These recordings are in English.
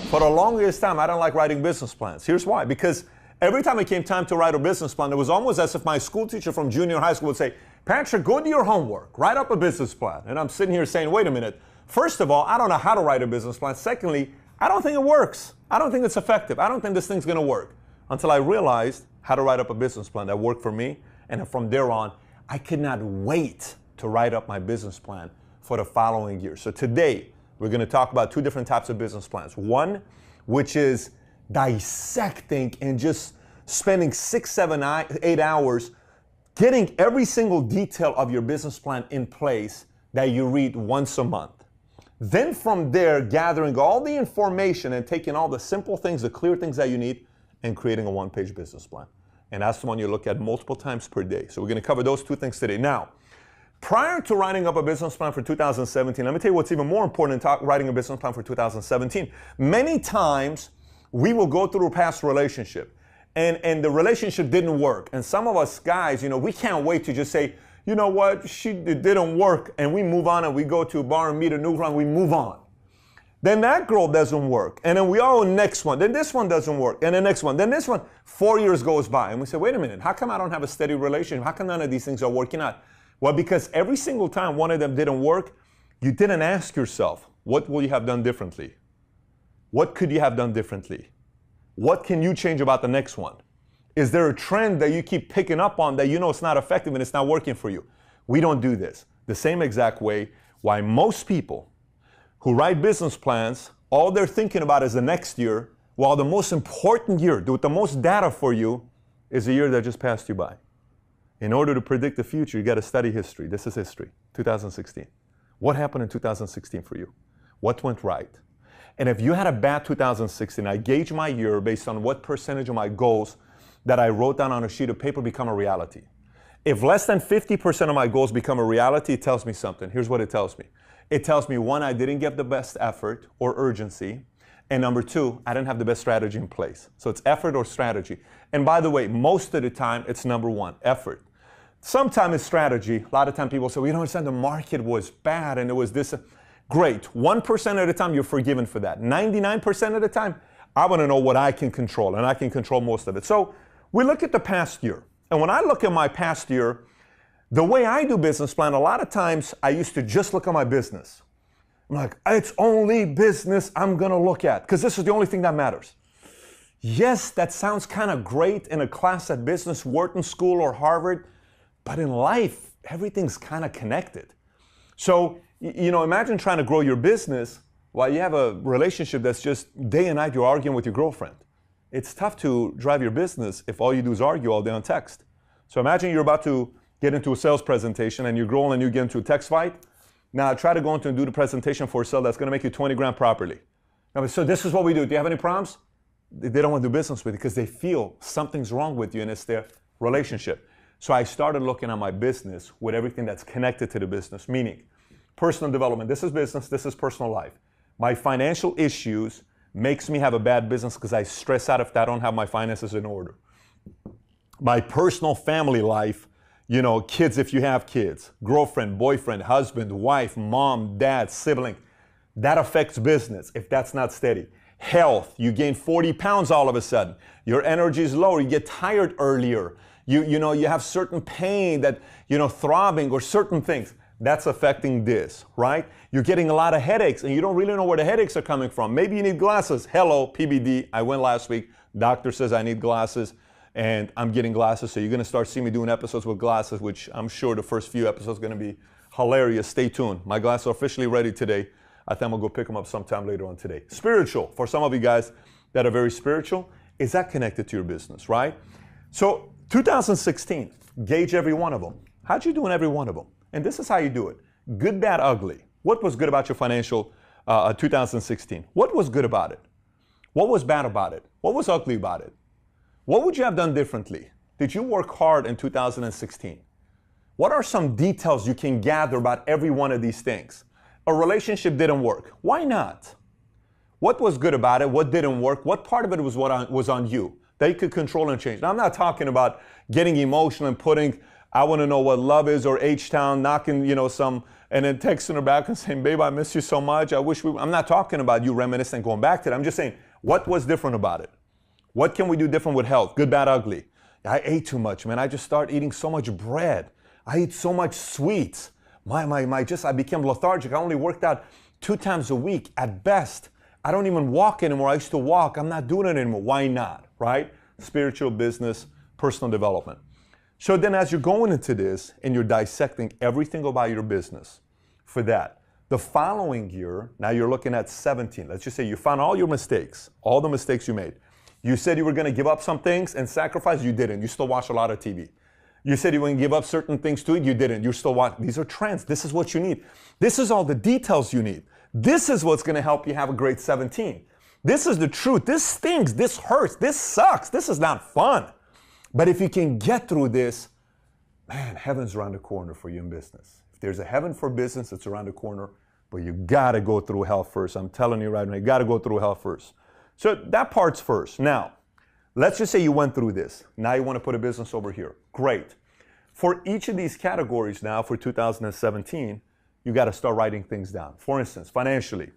For the longest time, I didn't like writing business plans. Here's why. Because every time it came time to write a business plan, it was almost as if my school teacher from junior high school would say, Patrick, go do your homework, write up a business plan. And I'm sitting here saying, wait a minute. First of all, I don't know how to write a business plan. Secondly, I don't think it works. I don't think it's effective. I don't think this thing's going to work. Until I realized how to write up a business plan that worked for me. And from there on, I could not wait to write up my business plan for the following year. So today, we're going to talk about two different types of business plans. One, which is dissecting and just spending 6, 7, 8 hours getting every single detail of your business plan in place that you read once a month. Then from there, gathering all the information and taking all the simple things, the clear things that you need, and creating a one-page business plan. And that's the one you look at multiple times per day. So we're going to cover those two things today. Now, prior to writing up a business plan for 2017, let me tell you what's even more important than writing a business plan for 2017. Many times, we will go through a past relationship, and the relationship didn't work. And some of us guys, we can't wait to just say, you know what, it didn't work, and we move on, and we go to a bar and meet a new girl, and we move on. Then that girl doesn't work, and then next one, then this one doesn't work, and the next one, then this one. 4 years goes by, and we say, wait a minute, how come I don't have a steady relationship? How come none of these things are working out? Well, because every single time one of them didn't work, you didn't ask yourself, what will you have done differently? What could you have done differently? What can you change about the next one? Is there a trend that you keep picking up on that you know it's not effective and it's not working for you? We don't do this. The same exact way why most people who write business plans, all they're thinking about is the next year, while the most important year, with the most data for you, is the year that just passed you by. In order to predict the future, you got to study history. This is history, 2016. What happened in 2016 for you? What went right? And if you had a bad 2016, I gauge my year based on what percentage of my goals that I wrote down on a sheet of paper become a reality. If less than 50% of my goals become a reality, it tells me something. Here's what it tells me. It tells me, one, I didn't give the best effort or urgency. And number two, I didn't have the best strategy in place. So it's effort or strategy. And by the way, most of the time, it's number one, effort. Sometimes it's strategy. A lot of times people say, well, you don't understand, the market was bad and it was this. Great. 1% of the time, you're forgiven for that. 99% of the time, I want to know what I can control, and I can control most of it. So we look at the past year. And when I look at my past year, the way I do business plan, a lot of times I used to just look at my business. I'm like, it's only business I'm going to look at because this is the only thing that matters. Yes, that sounds kind of great in a class at Business Wharton School or Harvard, but in life, everything's kind of connected. So, imagine trying to grow your business while you have a relationship that's just day and night you're arguing with your girlfriend. It's tough to drive your business if all you do is argue all day on text. So imagine you're about to get into a sales presentation and you're growing and you get into a text fight. Now try to go into and do the presentation for a sale that's going to make you 20 grand properly. Now, so this is what we do. Do you have any problems? They don't want to do business with you because they feel something's wrong with you and it's their relationship. So I started looking at my business with everything that's connected to the business, meaning personal development. This is business. This is personal life. My financial issues makes me have a bad business because I stress out if I don't have my finances in order. My personal family life, kids if you have kids, girlfriend, boyfriend, husband, wife, mom, dad, sibling, that affects business if that's not steady. Health, you gain 40 pounds all of a sudden. Your energy is lower. You get tired earlier. You have certain pain that, throbbing or certain things. That's affecting this, right? You're getting a lot of headaches and you don't really know where the headaches are coming from. Maybe you need glasses. Hello, PBD. I went last week. Doctor says I need glasses and I'm getting glasses. So you're going to start seeing me doing episodes with glasses, which I'm sure the first few episodes are going to be hilarious. Stay tuned. My glasses are officially ready today. I think I'm going to go pick them up sometime later on today. Spiritual. For some of you guys that are very spiritual, is that connected to your business, right? So 2016, gauge every one of them. How'd you do in every one of them? And this is how you do it. Good, bad, ugly. What was good about your financial 2016? What was good about it? What was bad about it? What was ugly about it? What would you have done differently? Did you work hard in 2016? What are some details you can gather about every one of these things? A relationship didn't work. Why not? What was good about it? What didn't work? What part of it was on you that you could control and change? Now, I'm not talking about getting emotional and putting, I want to know what love is, or H-Town, knocking, some and then texting her back and saying, babe, I miss you so much. I wish I'm not talking about you reminiscing, going back to it. I'm just saying, what was different about it? What can we do different with health? Good, bad, ugly. I ate too much, man. I just started eating so much bread. I eat so much sweets. I became lethargic. I only worked out 2 times a week at best. I don't even walk anymore. I used to walk. I'm not doing it anymore. Why not, right? Spiritual, business, personal development. So then as you're going into this and you're dissecting everything about your business for that, the following year, now you're looking at 17. Let's just say you found all your mistakes, all the mistakes you made. You said you were going to give up some things and sacrifice. You didn't. You still watch a lot of TV. You said you were going to give up certain things to it. You didn't. You still watch. These are trends. This is what you need. This is all the details you need. This is what's going to help you have a great 17. This is the truth. This stings. This hurts. This sucks. This is not fun. But if you can get through this, man, heaven's around the corner for you in business. If there's a heaven for business, it's around the corner. But you got to go through hell first. I'm telling you right now, you got to go through hell first. So that part's first. Now, let's just say you went through this. Now you want to put a business over here. Great. For each of these categories now for 2017, you got to start writing things down. For instance, financially.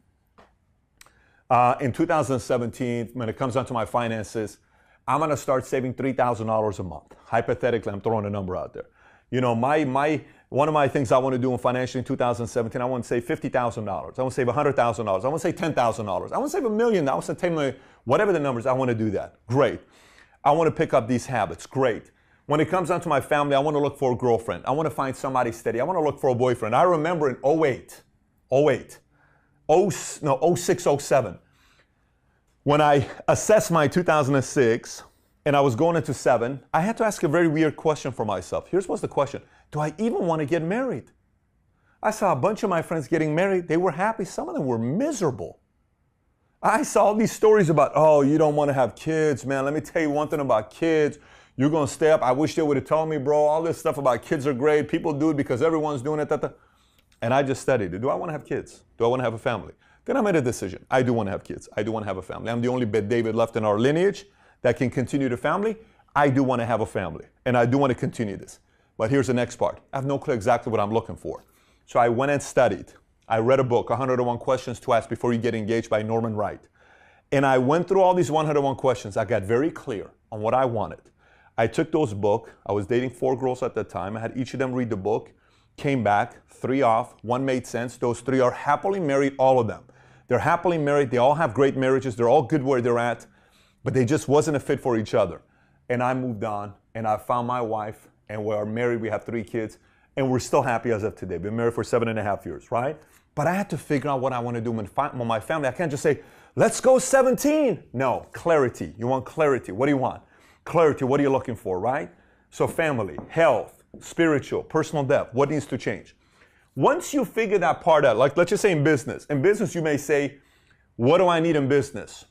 In 2017, when it comes down to my finances, I'm going to start saving $3,000 a month. Hypothetically, I'm throwing a number out there. You know, one of my things I want to do in financially in 2017, I want to save $50,000. I want to save $100,000. I want to save $10,000. I want to save $1 million. I want to save $10 million. Whatever the numbers, I want to do that. Great. I want to pick up these habits. Great. When it comes down to my family, I want to look for a girlfriend. I want to find somebody steady. I want to look for a boyfriend. I remember in 06, 07, when I assessed my 2006 and I was going into 7, I had to ask a very weird question for myself. Here's what's the question. Do I even want to get married? I saw a bunch of my friends getting married. They were happy. Some of them were miserable. I saw all these stories about, oh, you don't want to have kids, man. Let me tell you one thing about kids. You're going to stay up. I wish they would have told me, bro, all this stuff about kids are great. People do it because everyone's doing it. And I just studied it. Do I want to have kids? Do I want to have a family? Then I made a decision. I do want to have kids. I do want to have a family. I'm the only Bet David left in our lineage that can continue the family. I do want to have a family. And I do want to continue this. But here's the next part. I have no clue exactly what I'm looking for. So I went and studied. I read a book, 101 Questions to Ask Before You Get Engaged by Norman Wright. And I went through all these 101 questions. I got very clear on what I wanted. I took those books. I was dating 4 girls at the time. I had each of them read the book, came back, 3 off, 1 made sense. Those 3 are happily married, all of them. They're happily married. They all have great marriages. They're all good where they're at, but they just wasn't a fit for each other. And I moved on, and I found my wife, and we're married. We have 3 kids, and we're still happy as of today. Been married for 7.5 years, right? But I had to figure out what I want to do with my family. I can't just say, let's go 17. No, clarity. You want clarity. What do you want? Clarity. What are you looking for, right? So family, health, spiritual, personal depth. What needs to change? Once you figure that part out, like let's just say in business. In business, you may say, what do I need in business?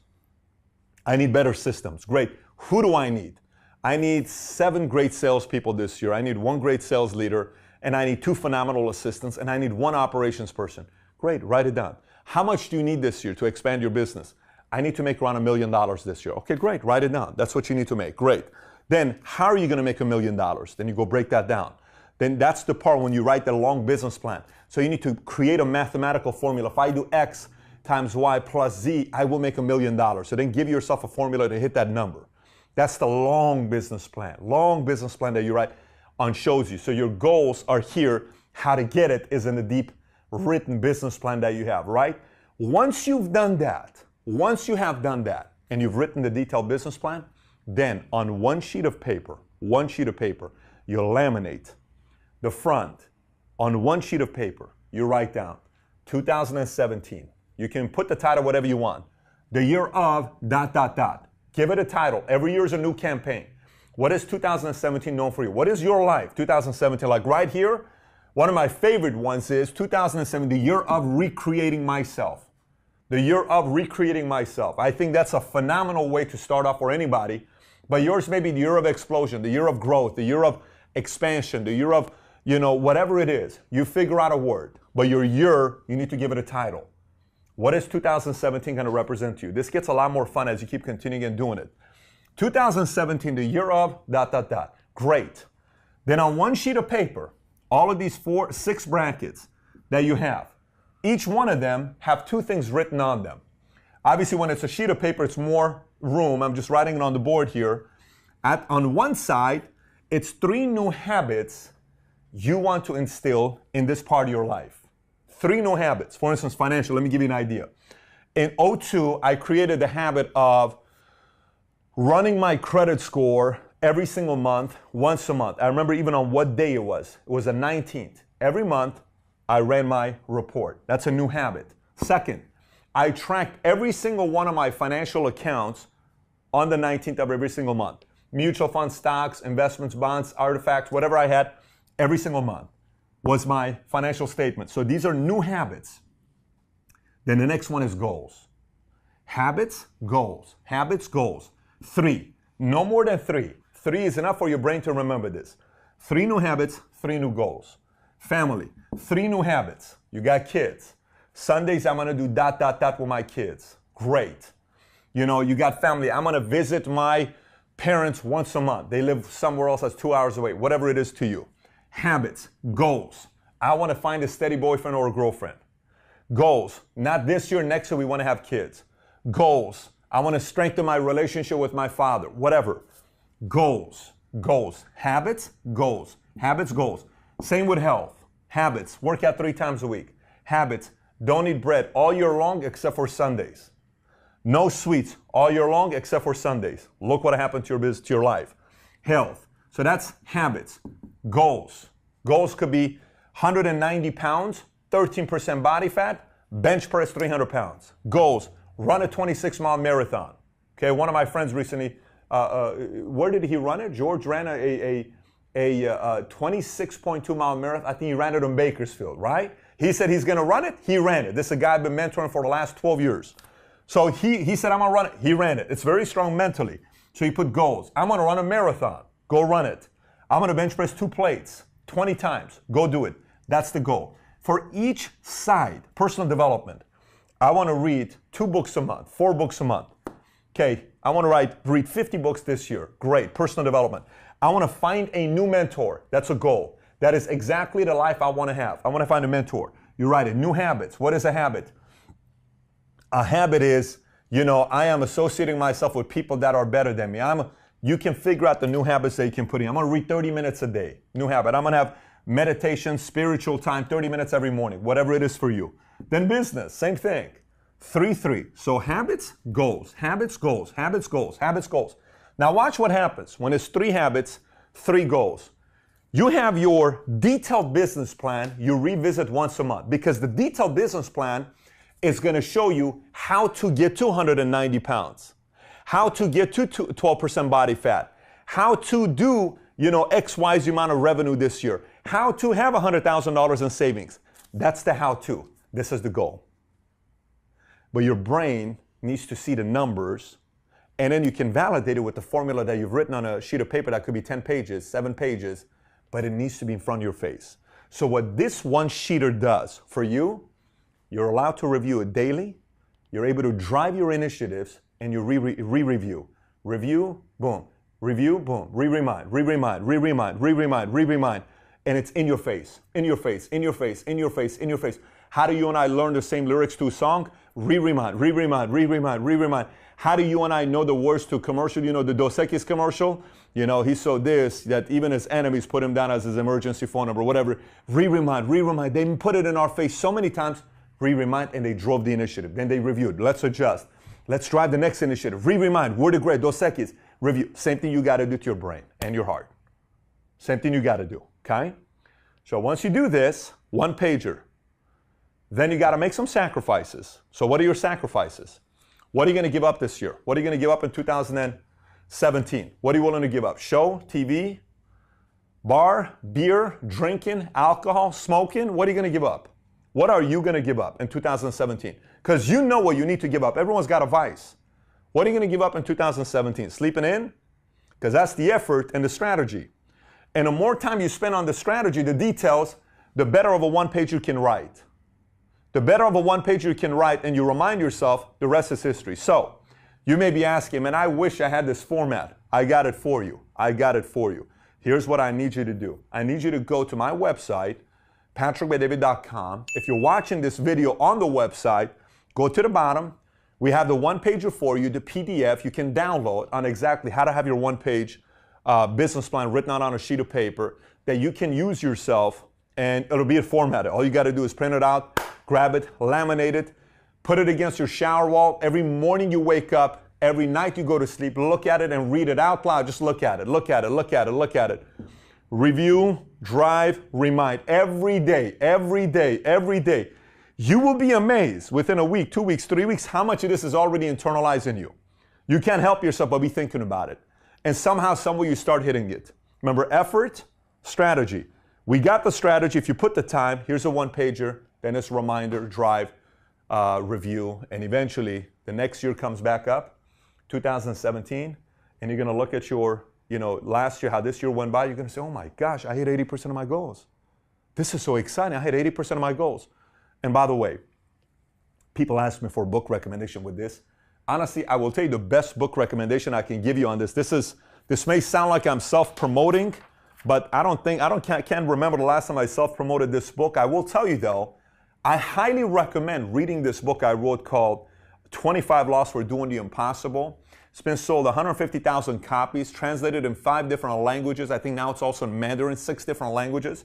I need better systems. Great. Who do I need? I need 7 great salespeople this year. I need 1 great sales leader, and I need 2 phenomenal assistants, and I need 1 operations person. Great. Write it down. How much do you need this year to expand your business? I need to make around $1 million this year. Okay, great. Write it down. That's what you need to make. Great. Then how are you going to make $1 million? Then you go break that down. Then that's the part when you write the long business plan. So you need to create a mathematical formula. If I do X times Y plus Z, I will make $1 million. So then give yourself a formula to hit that number. That's the long business plan. Long business plan that you write on shows you. So your goals are here. How to get it is in the deep written business plan that you have, right? Once you've done that, once you have done that, and you've written the detailed business plan, then on 1 sheet of paper, you laminate the front. On 1 sheet of paper, you write down 2017. You can put the title whatever you want. The year of ... Give it a title. Every year is a new campaign. What is 2017 known for you? What is your life? 2017, like right here, one of my favorite ones is 2007, the year of recreating myself. The year of recreating myself. I think that's a phenomenal way to start off for anybody. But yours may be the year of explosion, the year of growth, the year of expansion, the year of, whatever it is. You figure out a word. But your year, you need to give it a title. What is 2017 going to represent to you? This gets a lot more fun as you keep continuing and doing it. 2017, the year of ... Great. Then on 1 sheet of paper, all of these 6 brackets, that you have. Each one of them have two things written on them. Obviously, when it's a sheet of paper, it's more room. I'm just writing it on the board here. On one side, it's 3 new habits you want to instill in this part of your life. 3 new habits. For instance, financial. Let me give you an idea. In 2002, I created the habit of running my credit score every single month, once a month. I remember even on what day it was. It was the 19th. Every month, I ran my report. That's a new habit. Second, I tracked every single one of my financial accounts on the 19th of every single month. Mutual funds, stocks, investments, bonds, artifacts, whatever I had, every single month was my financial statement. So these are new habits. Then the next one is goals. Habits, goals. Habits, goals. 3. No more than 3. 3 is enough for your brain to remember this. 3 new habits, 3 new goals. Family, 3 new habits. You got kids. Sundays, I'm going to do ... with my kids. Great. You know, you got family. I'm going to visit my parents once a month. They live somewhere else that's 2 hours away, whatever it is to you. Habits, goals. I want to find a steady boyfriend or a girlfriend. Goals, not this year, next year we want to have kids. Goals, I want to strengthen my relationship with my father, whatever. Goals, goals. Habits, goals. Habits, goals. Same with health. Habits, work out 3 times a week. Habits, don't eat bread all year long except for Sundays. No sweets all year long except for Sundays. Look what happened to your business, to your life. Health. So that's habits. Goals. Goals could be 190 pounds, 13% body fat, bench press 300 pounds. Goals. Run a 26-mile marathon. Okay, one of my friends recently, where did he run it? George ran a 26.2-mile marathon. I think he ran it in Bakersfield, right? He said he's going to run it. He ran it. This is a guy I've been mentoring for the last 12 years. So he said, I'm going to run it. He ran it. It's very strong mentally. So he put goals. I'm going to run a marathon. Go run it. I'm going to bench press 2 plates 20 times. Go do it. That's the goal. For each side, personal development, I want to read 2 books a month, 4 books a month. Okay, I want to read 50 books this year. Great, personal development. I want to find a new mentor. That's a goal. That is exactly the life I want to have. I want to find a mentor. You write it. New habits. What is a habit? A habit is, you know, I am associating myself with people that are better than me. You can figure out the new habits that you can put in. I'm going to read 30 minutes a day. New habit. I'm going to have meditation, spiritual time, 30 minutes every morning, whatever it is for you. Then business, same thing. 3. So habits, goals, habits, goals, habits, goals, habits, goals. Now watch what happens when it's 3 habits, 3 goals. You have your detailed business plan you revisit once a month, because the detailed business plan is going to show you how to get to 190 pounds, how to get to 12% body fat, how to do, you know, XYZ amount of revenue this year, how to have $100,000 in savings. That's the how-to. This is the goal. But your brain needs to see the numbers, and then you can validate it with the formula that you've written on a sheet of paper that could be 10 pages, 7 pages, but it needs to be in front of your face. So what this one-sheeter does for you, you're allowed to review it daily. You're able to drive your initiatives, and you re-review. Review, boom. Review, boom. Re-remind, re-remind, re-remind, re-remind, re-remind. And it's in your face, in your face, in your face, in your face, in your face. How do you and I learn the same lyrics to a song? Re-remind, re-remind, re-remind, re-remind. How do you and I know the words to a commercial? You know the Dos Equis commercial? You know, he saw this, that even his enemies put him down as his emergency phone number, whatever. Re-remind, re-remind. They put it in our face so many times. Re-remind, and they drove the initiative. Then they reviewed. Let's adjust. Let's drive the next initiative. Re-remind. Word of great. Dos Equis. Review. Same thing you got to do to your brain and your heart. Same thing you got to do. Okay? So once you do this, 1-pager, then you got to make some sacrifices. So what are your sacrifices? What are you going to give up this year? What are you going to give up in 2017? What are you willing to give up? Show, TV, bar, beer, drinking, alcohol, smoking? What are you going to give up? What are you going to give up in 2017? Because you know what you need to give up. Everyone's got a vice. What are you going to give up in 2017? Sleeping in? Because that's the effort and the strategy. And the more time you spend on the strategy, the details, the better of a 1-page you can write. The better of a 1-page you can write, and you remind yourself, the rest is history. So you may be asking, man, I wish I had this format. I got it for you. I got it for you. Here's what I need you to do. I need you to go to my website, patrickbetdavid.com. If you're watching this video on the website, go to the bottom. We have the one-pager for you, the PDF you can download on exactly how to have your one-page business plan written out on a sheet of paper that you can use yourself, and it'll be formatted. All you got to do is print it out, grab it, laminate it, put it against your shower wall. Every morning you wake up, every night you go to sleep, look at it and read it out loud. Just look at it, look at it, look at it, look at it. Review, drive, remind. Every day, every day, every day. You will be amazed within a week, 2 weeks, 3 weeks, how much of this is already internalized in you. You can't help yourself but be thinking about it. And somehow, somewhere you start hitting it. Remember, effort, strategy. We got the strategy. If you put the time, here's a one-pager, then it's reminder, drive, review, and eventually the next year comes back up, 2017, and you're going to look at your, last year, how this year went by, you're going to say, oh my gosh, I hit 80% of my goals. This is so exciting. I hit 80% of my goals. And by the way, people ask me for a book recommendation with this. Honestly, I will tell you the best book recommendation I can give you on this. This may sound like I'm self-promoting, but can't remember the last time I self-promoted this book. I will tell you though, I highly recommend reading this book I wrote called 25 Laws for Doing the Impossible. It's been sold 150,000 copies, translated in 5 different languages. I think now it's also in Mandarin, 6 different languages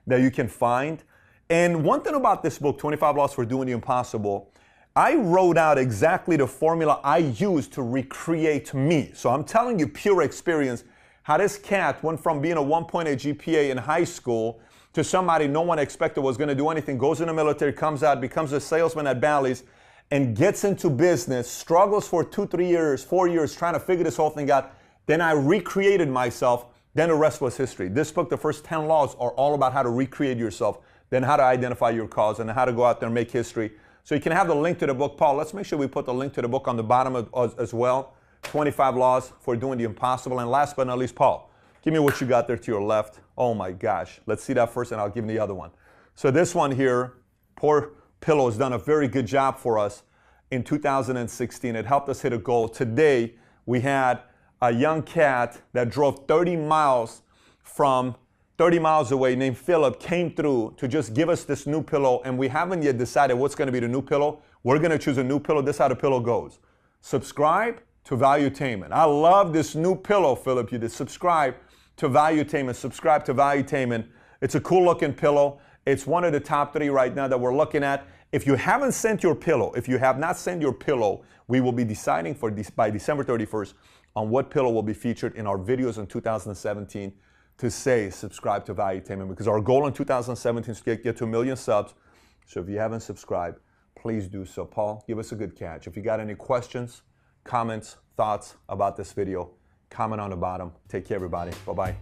that you can find. And one thing about this book, 25 Laws for Doing the Impossible, I wrote out exactly the formula I used to recreate me. So I'm telling you pure experience, how this cat went from being a 1.8 GPA in high school to somebody no one expected was going to do anything, goes in the military, comes out, becomes a salesman at Bally's, and gets into business, struggles for 2, 3 years, 4 years, trying to figure this whole thing out. Then I recreated myself. Then the rest was history. This book, the first 10 laws, are all about how to recreate yourself, then how to identify your cause, and how to go out there and make history. So you can have the link to the book. Paul, let's make sure we put the link to the book on the bottom as well. 25 Laws for Doing the Impossible. And last but not least, Paul, give me what you got there to your left. Oh my gosh. Let's see that first and I'll give you the other one. So this one here, Poor Pillow, has done a very good job for us in 2016. It helped us hit a goal. Today, we had a young cat that drove 30 miles away, named Philip, came through to just give us this new pillow, and we haven't yet decided what's going to be the new pillow. We're going to choose a new pillow. This is how the pillow goes. Subscribe to Valuetainment. I love this new pillow, Philip. You did subscribe to Valuetainment. Subscribe to Valuetainment. It's a cool looking pillow. It's one of the top 3 right now that we're looking at. If you haven't sent your pillow, if you have not sent your pillow, we will be deciding by December 31st on what pillow will be featured in our videos in 2017 to say subscribe to Valuetainment, because our goal in 2017 is to get to 1 million subs. So if you haven't subscribed, please do so. Paul, give us a good catch. If you got any questions, comments, thoughts about this video, comment on the bottom. Take care, everybody. Bye-bye.